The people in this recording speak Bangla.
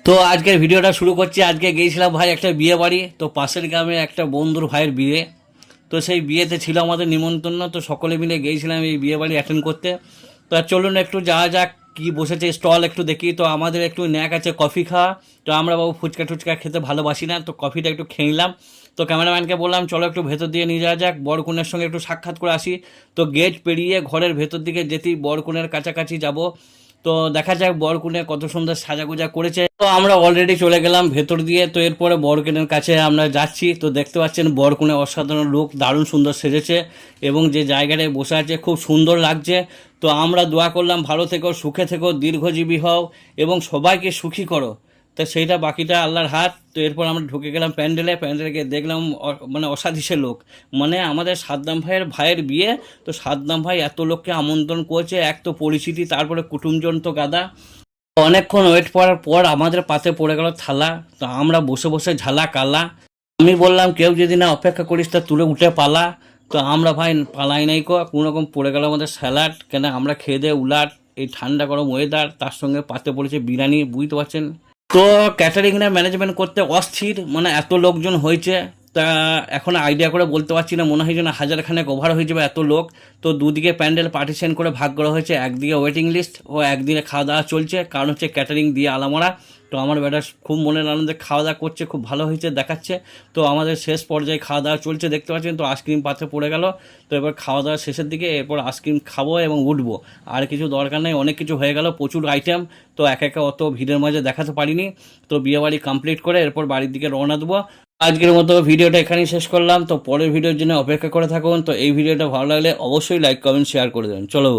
তো আজকের ভিডিওটা শুরু করছি। আজকে গিয়েছিলাম ভাই একটা বিয়ে বাড়ি, তো পাশের গ্রামে একটা বন্ধুর ভাইয়ের বিয়ে। তো সেই বিয়েতে ছিল আমাদের নিমন্ত্রণ, তো সকলে মিলে গিয়েছিলাম এই বিয়ে বাড়ি অ্যাটেন্ড করতে। তো আর চলুন একটু যাওয়া যাক, কি বসেছে স্টল একটু দেখি। তো আমাদের একটু ন্যাক আছে কফি খাওয়া, তো আমরা বাবু ফুচকা টুচকা খেতে ভালোবাসি না, তো কফিটা একটু খেয়ে নিলাম। তো ক্যামেরাম্যানকে বললাম চলো একটু ভেতর দিয়ে নিয়ে যাওয়া যাক, বরকনের সঙ্গে একটু সাক্ষাৎ করে আসি। তো গেট পেরিয়ে ঘরের ভেতর দিকে যেতেই বরকনের কাছাকাছি যাব। তো দেখা যাক বরকনে কত সুন্দর সাজাগুজা করেছে। তো আমরা অলরেডি চলে গেলাম ভেতর দিয়ে। তো এরপরে বরকনের কাছে আমরা যাচ্ছি। তো দেখতে পাচ্ছেন বরকনে অসাধারণ লোক, দারুণ সুন্দর সেজেছে এবং যে জায়গাটায় বসে আছে খুব সুন্দর লাগছে। তো আমরা দোয়া করলাম ভালো থেকো, সুখে থেকো, দীর্ঘজীবী হও এবং সবাইকে সুখী করো। তো সেইটা বাকিটা আল্লাহর হাত। তো এরপর আমরা ঢুকে গেলাম প্যান্ডেলে। প্যান্ডেলে গিয়ে দেখলাম মানে অসাধিসের লোক, মানে আমাদের সাদ্দাম ভাইয়ের ভাইয়ের বিয়ে। তো সাদ্দাম ভাই এত লোককে আমন্ত্রণ করেছে, এক তো পরিচিতি, তারপরে কুটুমজন তো গাদা। অনেকক্ষণ ওয়েট করার পর আমাদের পাতে পড়ে গেল থালা। তো আমরা বসে বসে ঝালা কালা। আমি বললাম কেউ যদি না অপেক্ষা করিস তা তুলে উঠে পালা। তো আমরা ভাই পালাই নাই কো, কোনো রকম পড়ে গেল আমাদের স্যালাড। কেন আমরা খেয়ে দিয়ে উলাট, এই ঠান্ডা গরম ওয়েদার, তার সঙ্গে পাতে পড়েছে বিরিয়ানি, বুঝতে পারছেন। তো ক্যাটারিংটা ম্যানেজমেন্ট করতে অস্থির, মানে এত লোকজন হয়েছে। তা এখন আইডিয়া করে বলতে পারছি না, মনে হয় যেন হাজারখানেক ওভার হয়ে যাবে এত লোক। তো দুদিকে প্যান্ডেল পার্টিশন করে ভাগ করা হয়েছে, একদিকে ওয়েটিং লিস্ট ও একদিকে খাওয়া দাওয়া চলছে, কারণ হচ্ছে ক্যাটারিং দিয়ে আলামোড়া। তো আমার বেটা খুব মনের আনন্দে খাওয়া দাওয়া করছে, খুব ভালো হয়েছে দেখাচ্ছে। তো আমাদের শেষ পর্যায়ে খাওয়া দাওয়া চলছে দেখতে পাচ্ছেন। তো আইসক্রিম পাত্রে পড়ে গেল। তো এবার খাওয়া দাওয়ার শেষের দিকে এরপর আইসক্রিম খাবো এবং উঠবো। আর কিছু দরকার নেই, অনেক কিছু হয়ে গেল, প্রচুর আইটেম। তো একা একা অত ভিড়ের মাঝে দেখাতে পারিনি। তো বিয়েবাড়ি কমপ্লিট করে এরপর বাড়ির দিকে রওনা দেবো। আজকের মতো ভিডিওটা এখানেই শেষ করলাম। তো পরের ভিডিওর জন্য অপেক্ষা করে থাকুন। তো এই ভিডিওটা ভালো লাগলে অবশ্যই লাইক কমেন্ট শেয়ার করে দেবেন। চলো।